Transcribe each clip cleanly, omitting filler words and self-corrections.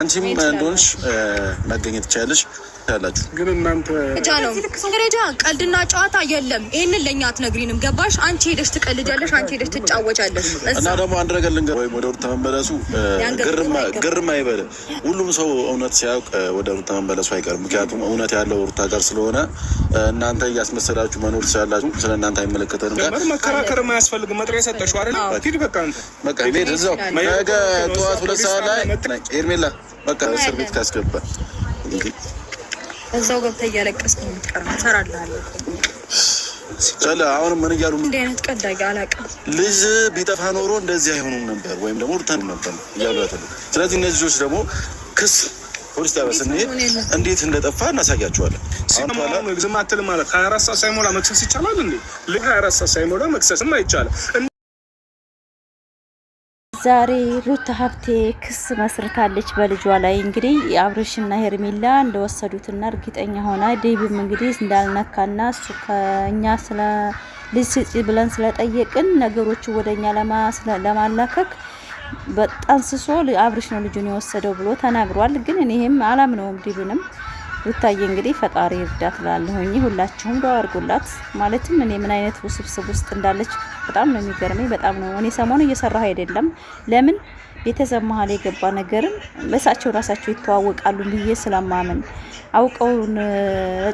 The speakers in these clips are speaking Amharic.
አንቺም እንደሆንሽ መገኘት ትችያለሽ ያላችሁ ግን እናንተ ነው እንግዲህ ቀልድና ጨዋታ የለም። ይሄንን ለኛ አትነግሪንም ገባሽ? አንቺ ሄደሽ ትቀልጃለሽ፣ አንቺ ሄደሽ ትጫወቻለሽ። እና ደግሞ አንድ ነገር ልንገር ወይ ወደ ሩታ መመለሱ ግርማ አይበል። ሁሉም ሰው እውነት ሲያውቅ ወደ ሩታ መመለሱ አይቀርም። ምክንያቱም እውነት ያለው ሩታ ጋር ስለሆነ እናንተ እያስመሰላችሁ መኖር ትችላላችሁ። ስለ እናንተ አይመለከተንም። ጋር መከራከር የማያስፈልግ መጥሪያ የሰጠሽው አይደል? ሂድ በቃ አንተ በቃ ሄድ እዛው ነገ ጠዋት 2 ሰዓት ላይ ሄርሜላ በቃ እስር ቤት ካስገባ እንግዲህ እዛው ገብተህ እያለቀስክ ነው የምትቀረው። እሰራልሃለሁ ሲቻል አሁን ምን እያሉ እንደ አይነት ቀዳጊ አላውቅም። ልጅ ቢጠፋ ኖሮ እንደዚህ አይሆኑም ነበር ወይም ደግሞ ሩታን ነበር እያሉ ያተሉ። ስለዚህ እነዚህ ልጆች ደግሞ ክስ ፖሊስ ጣቢያ ስንሄድ እንዴት እንደጠፋ እናሳያቸዋለን። ሲማማ ዝም አትልም ማለት 24 ሰዓት ሳይሞላ መክሰስ ይቻላል እንዴ? 24 ሰዓት ሳይሞላ መክሰስም አይቻልም። ዛሬ ሩታ ሀብቴ ክስ መስርታለች በልጇ ላይ። እንግዲህ አብርሽና ሄርሜላ እንደወሰዱትና እርግጠኛ ሆና ዴብም እንግዲህ እንዳልነካና እሱ ከኛ ስለ ልጅ ብለን ስለጠየቅን ነገሮቹ ወደኛ ለማላከክ በጣም ስሶ አብርሽ ነው ልጁን የወሰደው ብሎ ተናግሯል። ግን እኔም አላምነውም ዴብንም። ሩታዬ እንግዲህ ፈጣሪ እርዳት ላለሁኝ ሁላችሁም ዱአ አድርጉላት። ማለትም እኔ ምን አይነት ውስብስብ ውስጥ እንዳለች በጣም ነው የሚገርመኝ። በጣም ነው እኔ ሰሞኑ እየሰራሁ አይደለም። ለምን ቤተሰብ መሀል የገባ ነገርን በሳቸው ራሳቸው ይተዋወቃሉ ብዬ ስለማመን አውቀውን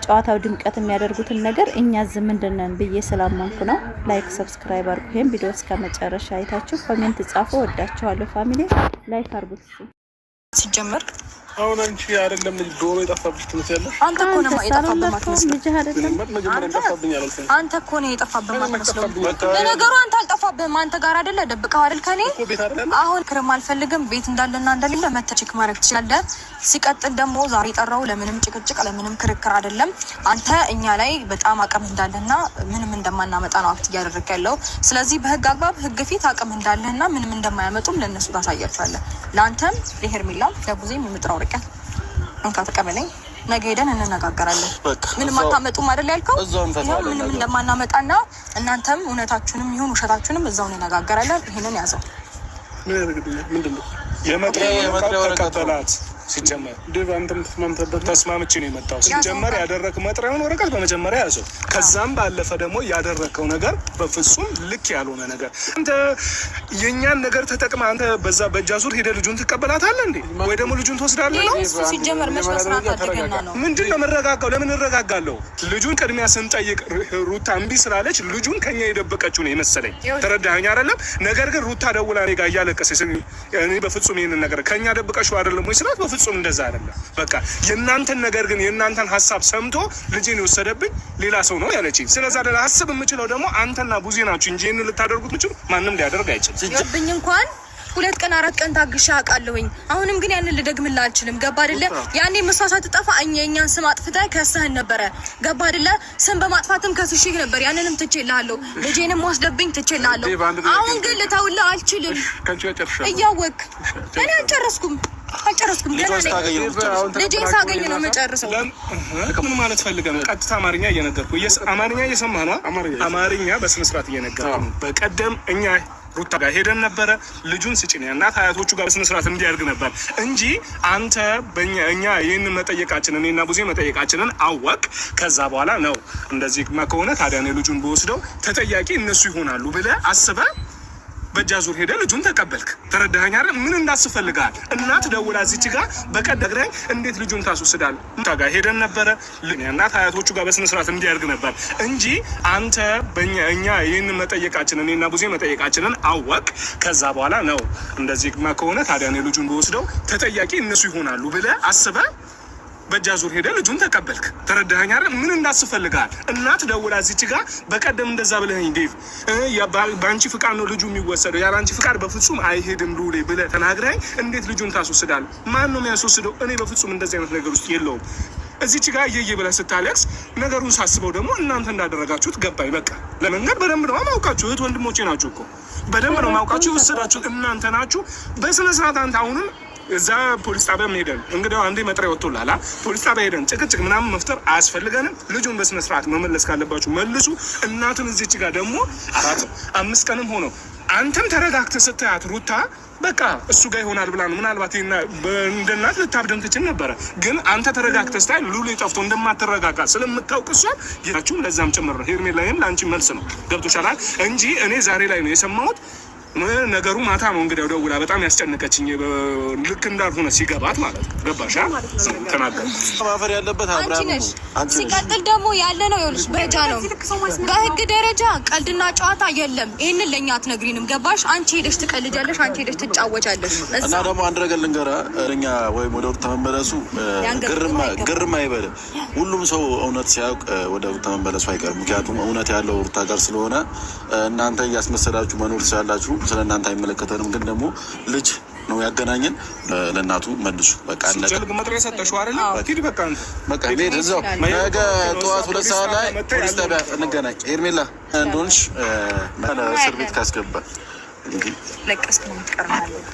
ጨዋታው ድምቀት የሚያደርጉትን ነገር እኛ ዝም እንደነን ብዬ ስላመንኩ ነው። ላይክ ሰብስክራይብ አድርጉ። ይሄን ቪዲዮ እስከ መጨረሻ አይታችሁ ኮሜንት ጻፉ። ወዳችኋለሁ ፋሚሊ። ላይክ አድርጉት። ሲጀመር አሁን አንቺ አይደለም ልጅ ዶሮ የጠፋብሽ ትመስያለሽ። አንተ እኮ ነው የጠፋብህ ማትመስለው። አንተ እኮ ነው የጠፋብህ ማትመስለው። ለነገሩ አንተ አልጠፋብህም። አንተ ጋር አይደለ ደብቀው አይደል ከኔ። አሁን ክርም አልፈልግም። ቤት እንዳለና እንደሌለ መተህ ቼክ ማድረግ ትችላለህ። ሲቀጥል ደግሞ ዛሬ ጠራው ለምንም ጭቅጭቅ ለምንም ክርክር አይደለም። አንተ እኛ ላይ በጣም አቅም እንዳለና ምንም እንደማናመጣ ነው አክት እያደረክ ያለው። ስለዚህ በህግ አግባብ ህግ ፊት አቅም እንዳለና ምንም እንደማያመጡም ለነሱ ታሳያቸዋለህ። ለአንተም ለሄርሜላም ለቡዜም የምጥራው ርቀት እንካ ተቀበለኝ። ነገ ሄደን እንነጋገራለን። ምንም አታመጡም አይደል ያልከው? ምንም እንደማናመጣና እናንተም እውነታችሁንም ይሁን ውሸታችሁንም እዛው እንነጋገራለን። ይሄንን ያዘው። ምንድነው የመጥሪያው ወረቀት ሲጀመር ዴቭ አንተም ተስማምተበት ተስማምቼ ነው የመጣው። ሲጀመር ያደረከው መጥሪያውን ወረቀት በመጀመሪያ ያዘው። ከዛም ባለፈ ደግሞ ያደረከው ነገር በፍጹም ልክ ያልሆነ ነገር። አንተ የኛን ነገር ተጠቅመህ አንተ በዛ በእጃ ዙር ሄደህ ልጁን ትቀበላታለህ እንዴ? ወይ ደግሞ ልጁን ትወስዳለህ ነው? ሲጀመር መስራት አድርገና ነው። ምንድነው መረጋጋው? ለምን እረጋጋለሁ? ልጁን ቅድሚያ ስንጠይቅ ሩታ እምቢ ስላለች ልጁን ከኛ የደበቀችው ነው የመሰለኝ። ተረዳኸኝ አይደለም? ነገር ግን ሩታ ደውላ እኔ ጋር እያለቀሰች እኔ በፍጹም ይሄንን ነገር ከኛ ደብቀሽው አይደለም ወይ ስላት በፍጹም እንደዛ አይደለም። በቃ የእናንተን ነገር ግን የእናንተን ሀሳብ ሰምቶ ልጄን የወሰደብኝ ሌላ ሰው ነው ያለችኝ። ስለዛ ደላ አስብ የምችለው ደግሞ አንተና ቡዜ ናችሁ እንጂ ይሄንን ልታደርጉት ምችሉ ማንም ሊያደርግ አይችልም። ይብኝ እንኳን 2 ቀን 4 ቀን ታግሻ አውቃለሁኝ። አሁንም ግን ያንን ልደግምልህ አልችልም። ገባ አይደለ? ያኔ መስዋዕት ተጠፋ እኛን ስም አጥፍተህ ከሰህን ነበረ። ገባ አይደለ? ስም በማጥፋትም ከስሽህ ነበር። ያንንም ትቼልሃለሁ። ልጄንም ወስደብኝ ትቼልሃለሁ። አሁን ግን ልተውልህ አልችልም። እያወቅ እኔ አልጨረስኩም። ልጄን ሳገኝ ነው የምጨርሰው። ምን ማለት ፈልገህ ነው? ቀጥታ አማርኛ እየነገርኩህ አማርኛ እየሰማህ ነው። አማርኛ በስነ ስርዓት እየነገርኩህ በቀደም እኛ ሩታ ጋር ሄደን ነበረ። ልጁን ስጭኝ እናት አያቶቹ ጋር በስነ ስርዓት እንዲያድግ ነበር እንጂ አንተ እኛ ይህንን መጠየቃችንን እኔና ቡዜ መጠየቃችንን አወቅ። ከዛ በኋላ ነው እንደዚህ ከሆነ ታዲያ እኔ ልጁን በወስደው ተጠያቂ እነሱ ይሆናሉ ብለህ አስበህ በእጃ ዙር ሄደህ ልጁን ተቀበልክ። ተረዳኸኝ አይደል? ምን እንዳስፈልጋል እናት ደውላ እዚች ጋር በቀደም ላይ እንዴት ልጁን ታስወስዳል? ሩታ ጋር ሄደን ነበረ። እናት አያቶቹ ጋር በስነ ስርዓት እንዲያድግ ነበር እንጂ አንተ እኛ ይህንን መጠየቃችንን እኔና ቡዜ መጠየቃችንን አወቅ። ከዛ በኋላ ነው እንደዚህ ከሆነ ታዲያ እኔ ልጁን በወስደው ተጠያቂ እነሱ ይሆናሉ ብለህ አስበህ በእጃ ዙር ሄደህ ልጁን ተቀበልክ። ተረዳኸኝ አይደል? ምን እንዳስፈልጋል እናት ደውላ እዚች ጋር በቀደም እንደዛ ብለኸኝ ዴቭ በአንቺ ፍቃድ ነው ልጁ የሚወሰደው፣ ያለ አንቺ ፍቃድ በፍጹም አይሄድም ሉሌ ብለህ ተናግረኸኝ እንዴት ልጁን ታስወስዳለህ? ማን ነው የሚያስወስደው? እኔ በፍጹም እንደዚህ አይነት ነገር ውስጥ የለውም። እዚች ጋር እየየ ብለህ ስታለቅስ ነገሩን ሳስበው ደግሞ እናንተ እንዳደረጋችሁት ገባኝ። በቃ ለመንገድ በደንብ ነው ማውቃችሁ። እህት ወንድሞቼ ናችሁ እኮ በደንብ ነው ማውቃችሁ። የወሰዳችሁት እናንተ ናችሁ በስነ ስርዓት። አንተ አሁንም እዛ ፖሊስ ጣቢያ ሄደን እንግዲህ አንዴ መጥሪያ ወጥቶላል። ፖሊስ ጣቢያ ሄደን ጭቅጭቅ ምናምን መፍጠር አያስፈልገንም። ልጁን በስነ ስርዓት መመለስ ካለባችሁ መልሱ። እናቱን እዚች ጋር ደግሞ 4 5 ቀንም ሆኖ አንተም ተረጋግተህ ስታያት ሩታ በቃ እሱ ጋር ይሆናል ብላ ነው ምናልባት እንደናት ልታብደም ትችል ነበረ። ግን አንተ ተረጋግተህ ስታይ ሉሊ ጠፍቶ እንደማትረጋጋ ስለምታውቅ እሷ ያችሁ ለዛም ጭምር ነው ሄርሜላዬም ለአንቺ መልስ ነው ገብቶሻል እንጂ እኔ ዛሬ ላይ ነው የሰማሁት። ነገሩ ማታ ነው እንግዲህ ደውላ በጣም ያስጨነቀችኝ ልክ እንዳልሆነ ሲገባት ማለት ነው። ገባሻ? ተናገር ማፈር ያለበት አንቺ ነሽ። ሲቀጥል ደግሞ ያለ ነው ይኸውልሽ፣ በጃ ነው በህግ ደረጃ ቀልድና ጨዋታ የለም። ይሄንን ለኛ አትነግሪንም። ገባሽ? አንቺ ሄደሽ ትቀልጃለሽ፣ አንቺ ሄደሽ ትጫወቻለሽ። እና ደግሞ አንድ ነገር ልንገራ፣ እኛ ወይም ወደ ሩታ መመለሱ ግርም አይበል። ሁሉም ሰው እውነት ሲያውቅ ወደ ሩታ መመለሱ አይቀርም። ምክንያቱም እውነት ያለው ሩታ ጋር ስለሆነ እናንተ እያስመሰላችሁ መኖር ትችላላችሁ። ስለ እናንተ አይመለከተንም። ግን ደግሞ ልጅ ነው ያገናኘን። ለእናቱ መልሱ። በቃ አለቀ። ጀልግ መጥሪያ ሰጠሽው አይደል? ሂድ በቃ አንተ በቃ ሄድ እዛው። ነገ ጠዋት 2 ሰዓት ላይ ፖሊስ ጣቢያ እንገናኝ። ሄርሜላ እንደሆንሽ እስር ቤት ካስገባ እንግዲህ ለቀስክ ነው የምትቀርማለህ።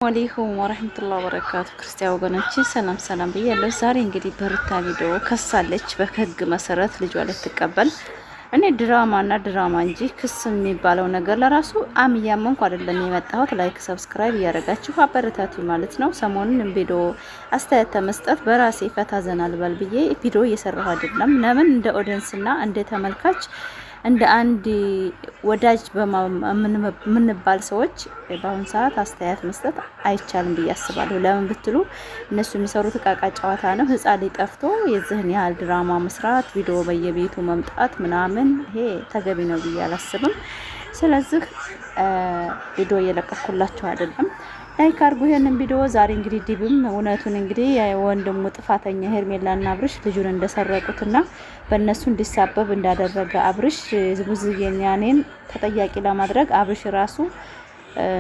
አለይኩም ወራህመቱላሂ ወበረካቱ። ክርስቲያን ወገኖቼ ሰላም ሰላም ብያለሁ። ዛሬ እንግዲህ በሩታ ቪዲዮ ከሳለች በህግ መሰረት ልጇ ልትቀበል። እኔ ድራማ እንጂ ክስ የሚባለው ነገር ለራሱ አምያመንኩ አይደለም የመጣሁት። ላይክ ሰብስክራይብ እያደረጋችሁ አበረታቱ ማለት ነው። ሰሞኑን ቪዲዮ አስተያየት መስጠት በራሴ ፈታ ዘና ልበል ብዬ ቪዲዮ እየሰራሁ አይደለም። ለምን እንደ ኦዲየንስና እንደ ተመልካች እንደ አንድ ወዳጅ በምንባል ሰዎች በአሁኑ ሰዓት አስተያየት መስጠት አይቻልም ብዬ አስባለሁ። ለምን ብትሉ እነሱ የሚሰሩት ዕቃ ጨዋታ ነው። ህፃን ሊጠፍቶ የዚህን ያህል ድራማ መስራት፣ ቪዲዮ በየቤቱ መምጣት ምናምን ይሄ ተገቢ ነው ብዬ አላስብም። ስለዚህ ቪዲዮ እየለቀኩላችሁ አይደለም። ላይክ አድርጉ ይሄንን ቪዲዮ። ዛሬ እንግዲህ ዲብም እውነቱን እንግዲህ ወንድሙ ጥፋተኛ ሄርሜላና አብርሽ ልጁን እንደሰረቁትና በእነሱ እንዲሳበብ እንዳደረገ አብርሽ ዝቡዝየኛኔን ተጠያቂ ለማድረግ አብርሽ ራሱ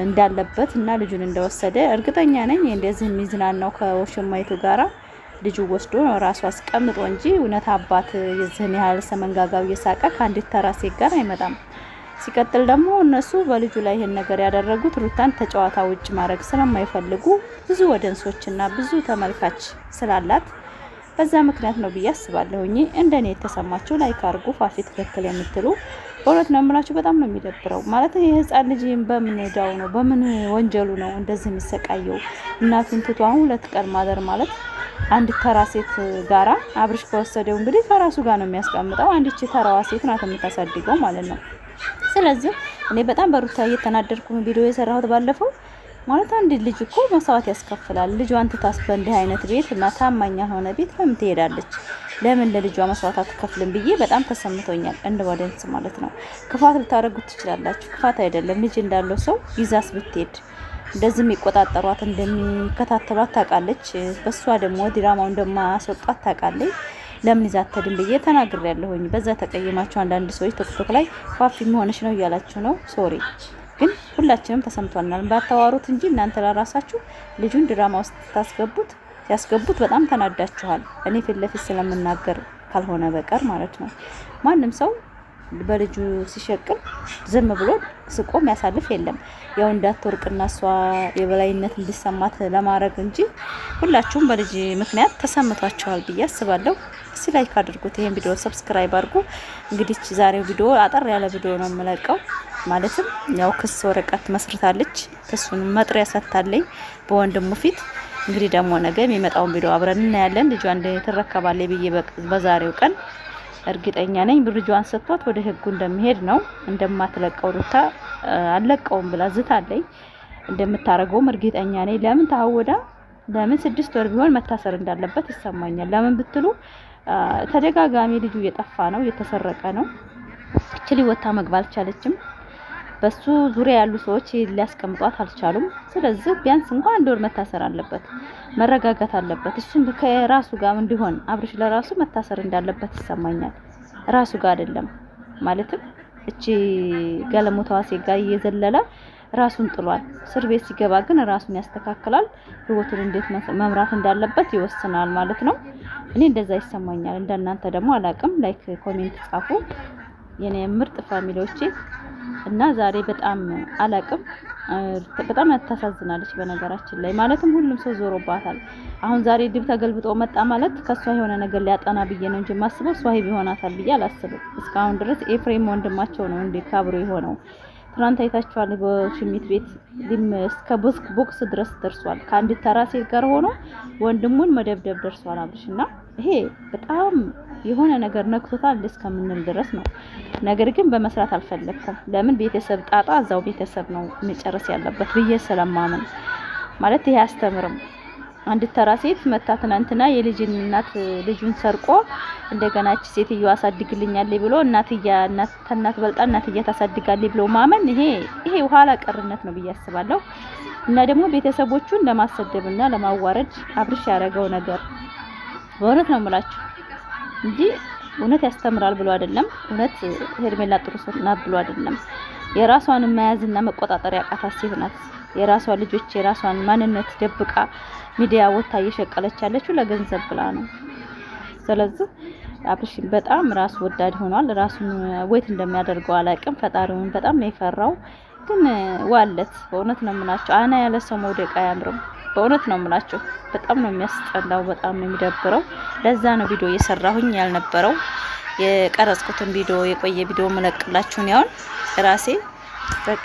እንዳለበት እና ልጁን እንደወሰደ እርግጠኛ ነኝ። እንደዚህ የሚዝናናው ከወሽማይቱ ጋራ ልጁ ወስዶ ራሱ አስቀምጦ እንጂ እውነት አባት የዚህን ያህል ሰመንጋጋው እየሳቀ ከአንዲት ተራ ሴት ጋር አይመጣም። ሲቀጥል ደግሞ እነሱ በልጁ ላይ ይሄን ነገር ያደረጉት ሩታን ተጨዋታ ውጭ ማድረግ ስለማይፈልጉ ብዙ ወደንሶችና ብዙ ተመልካች ስላላት በዛ ምክንያት ነው ብዬ አስባለሁኝ። እንደኔ የተሰማችሁ ላይክ አድርጉ። ፋፊ ትክክል የምትሉ በእውነት ነው የምላችሁ። በጣም ነው የሚደብረው ማለት የህፃን ልጅ በምን ዳው ነው በምን ወንጀሉ ነው እንደዚህ የሚሰቃየው? እናቱን ትቶ አሁን 2 ቀን ማደር ማለት አንድ ተራ ሴት ጋራ አብርሽ ከወሰደው እንግዲህ ከራሱ ጋር ነው የሚያስቀምጠው። አንዲች ተራዋ ሴት ናት የምታሳድገው ማለት ነው። ስለዚህ እኔ በጣም በሩታ እየተናደድኩ ቪዲዮ የሰራሁት ባለፈው ማለት አንድ ልጅ እኮ መስዋዕት ያስከፍላል። ልጇን ትታስ በእንዲህ አይነት ቤት እና ታማኝ ሆነ ቤት ለምን ትሄዳለች? ለምን ለልጇ መስዋዕት አትከፍልም ብዬ በጣም ተሰምቶኛል። እንደ ወደንስ ማለት ነው። ክፋት ልታደርጉት ትችላላችሁ። ክፋት አይደለም። ልጅ እንዳለው ሰው ይዛስ ብትሄድ እንደዚህ የሚቆጣጠሯት እንደሚከታተሏት ታውቃለች። በሷ ደግሞ ድራማው እንደማስወጣት ታውቃለች። ለምን ይዛተድም ብዬ ተናግሬያለሁኝ። በዛ ተቀየማችሁ አንዳንድ ሰዎች ቲክቶክ ላይ ፋፊ መሆንሽ ነው እያላችሁ ነው። ሶሪ ግን ሁላችንም ተሰምቷናል። ባታዋሩት እንጂ እናንተ ለራሳችሁ ልጁን ድራማ ውስጥ ሲያስገቡት በጣም ተናዳችኋል። እኔ ፊት ለፊት ስለምናገር ካልሆነ በቀር ማለት ነው። ማንም ሰው በልጁ ሲሸቅል ዝም ብሎ ስቆ የሚያሳልፍ የለም። ያው እንዳትወርቅና እሷ የበላይነት እንዲሰማት ለማድረግ እንጂ ሁላችሁም በልጅ ምክንያት ተሰምቷችኋል ብዬ አስባለሁ። እስቲ ላይክ አድርጉት፣ ይሄን ቪዲዮ ሰብስክራይብ አድርጉ። እንግዲህ ዛሬው ቪዲዮ አጠር ያለ ቪዲዮ ነው የምለቀው። ማለትም ያው ክስ ወረቀት መስርታለች፣ ክሱን መጥሪያ ሰጥታለች በወንድሙ ፊት። እንግዲህ ደግሞ ነገ የሚመጣውን ቪዲዮ አብረን እናያለን። ልጇን ትረከባለች ብዬ በዛሬው ቀን እርግጠኛ ነኝ። ልጇን ሰጥቷት ወደ ህጉ እንደሚሄድ ነው። እንደማትለቀው ሩታ አለቀውም ብላ ዝታለች። እንደምታረገውም እርግጠኛ ነኝ። ለምን ታወዳ ለምን 6 ወር ቢሆን መታሰር እንዳለበት ይሰማኛል። ለምን ብትሉ ተደጋጋሚ ልጁ እየጠፋ ነው፣ እየተሰረቀ ነው። እቺ ወታ መግባት አልቻለችም። በሱ ዙሪያ ያሉ ሰዎች ሊያስቀምጧት አልቻሉም። ስለዚህ ቢያንስ እንኳን 1 ወር መታሰር አለበት፣ መረጋጋት አለበት። እሱም ከራሱ ጋር እንዲሆን አብርሽ ለራሱ መታሰር እንዳለበት ይሰማኛል። ራሱ ጋር አይደለም ማለትም እቺ ገለሞታዋ ሴጋ እየዘለለ ራሱን ጥሏል። እስር ቤት ሲገባ ግን ራሱን ያስተካክላል። ህይወቱን እንዴት መምራት እንዳለበት ይወስናል ማለት ነው። እኔ እንደዛ ይሰማኛል። እንደናንተ ደግሞ አላቅም። ላይክ ኮሜንት ጻፉ የኔ ምርጥ ፋሚሊዎቼ። እና ዛሬ በጣም አላቅም በጣም ታሳዝናለች በነገራችን ላይ ማለትም ሁሉም ሰው ዞሮባታል። አሁን ዛሬ ድብ ተገልብጦ መጣ ማለት ከሷ የሆነ ነገር ሊያጠና ብዬ ነው እንጂ ማስበው ሷሂብ ይሆናታል ብዬ አላስብም። እስካሁን ድረስ ኤፍሬም ወንድማቸው ነው እንዴ ካብሮ የሆነው። ትናንት አይታችኋል በሽሚት ቤት እስከ ቦክስ ድረስ ደርሷል። ከአንድ ተራ ሴት ጋር ሆኖ ወንድሙን መደብደብ ደርሷል አብርሽና ይሄ በጣም የሆነ ነገር ነክቶታል እስከምንል ድረስ ነው። ነገር ግን በመስራት አልፈለኩም። ለምን ቤተሰብ ጣጣ እዛው ቤተሰብ ነው መጨረስ ያለበት ብዬ ስለማመን ማለት ይሄ አስተምርም አንድ ተራ ሴት መታ ትናንትና የልጅን እናት ልጁን ሰርቆ እንደገና እቺ ሴትዮ አሳድግልኛለች ብሎ እናት በልጣ እናትያ ታሳድጋለች ብሎ ማመን ይሄ ኋላ ቀርነት ነው ብዬ አስባለሁ። እና ደግሞ ቤተሰቦቹን ለማሰደብና ለማዋረድ አብርሽ ያረገው ነገር በእውነት ነው የምላችሁ እንጂ እውነት ያስተምራል ብሎ አይደለም። እውነት ሄርሜላ ጥሩ ሰው ናት ብሎ አይደለም። የራሷን መያዝና መቆጣጠር ያቃታት ሴት ናት። የራሷ ልጆች የራሷን ማንነት ደብቃ ሚዲያ ወጣ እየሸቀለች ያለችው ለገንዘብ ብላ ነው። ስለዚህ አብርሽ በጣም ራስ ወዳድ ሆኗል። ራሱን ወይት እንደሚያደርገው አላቅም። ፈጣሪውን በጣም ነው የፈራው። ግን ዋለት በእውነት ነው የምላችሁ አና ያለ ሰው መውደቅ አያምርም። በእውነት ነው የምላችሁ በጣም ነው የሚያስጠላው። በጣም ነው የሚደብረው። ለዛ ነው ቪዲዮ እየሰራሁኝ ያልነበረው የቀረጽኩትን ቪዲዮ የቆየ ቪዲዮ መለቅላችሁ ነው ያውን ራሴ በቃ